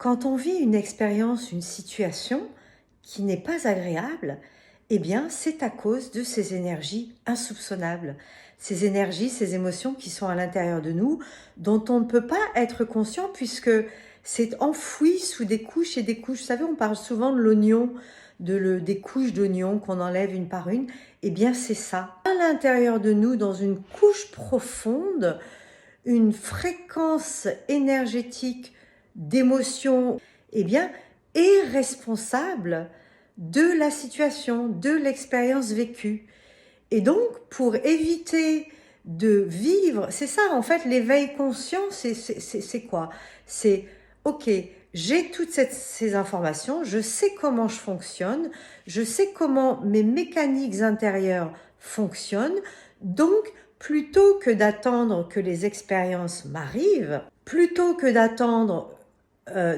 Quand on vit une expérience, une situation qui n'est pas agréable, eh bien, c'est à cause de ces énergies insoupçonnables. Ces énergies, ces émotions qui sont à l'intérieur de nous, dont on ne peut pas être conscient puisque c'est enfoui sous des couches et des couches. Vous savez, on parle souvent de l'oignon, des couches d'oignon qu'on enlève une par une. Eh bien, c'est ça. À l'intérieur de nous, dans une couche profonde, une fréquence énergétique d'émotion, eh bien, est responsable de la situation, de l'expérience vécue. Et donc, pour éviter de vivre, c'est ça en fait, l'éveil conscient, c'est quoi? C'est, ok, j'ai toutes ces informations, je sais comment je fonctionne, je sais comment mes mécaniques intérieures fonctionnent, donc plutôt que d'attendre que les expériences m'arrivent, plutôt que d'attendre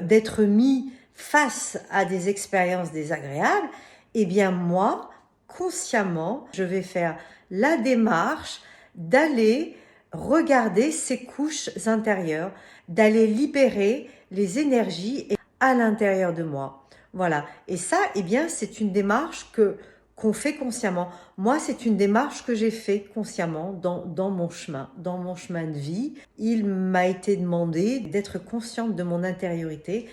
d'être mis face à des expériences désagréables, eh bien moi, consciemment, je vais faire la démarche d'aller regarder ces couches intérieures, d'aller libérer les énergies à l'intérieur de moi. Voilà. Et ça, eh bien, c'est une démarche qu'on fait consciemment. Moi, c'est une démarche que j'ai fait consciemment dans mon chemin de vie. Il m'a été demandé d'être consciente de mon intériorité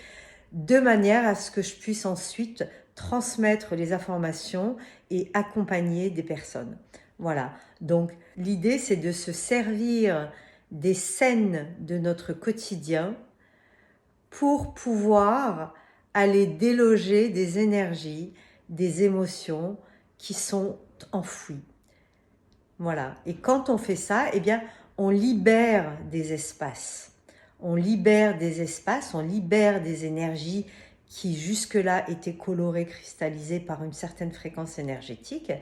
de manière à ce que je puisse ensuite transmettre les informations et accompagner des personnes. Voilà. Donc, l'idée, c'est de se servir des scènes de notre quotidien pour pouvoir aller déloger des énergies, des émotions qui sont enfouies. Voilà. Et quand on fait ça, eh bien, on libère des espaces. On libère des espaces, on libère des énergies qui jusque-là étaient colorées, cristallisées par une certaine fréquence énergétique.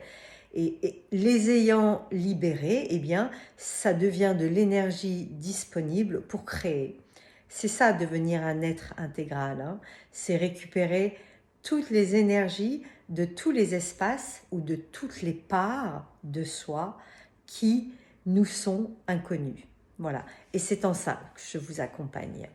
Et les ayant libérées, eh bien, ça devient de l'énergie disponible pour créer. C'est ça, devenir un être intégral, hein. C'est récupérer toutes les énergies de tous les espaces ou de toutes les parts de soi qui nous sont inconnues. Voilà. Et c'est en ça que je vous accompagne.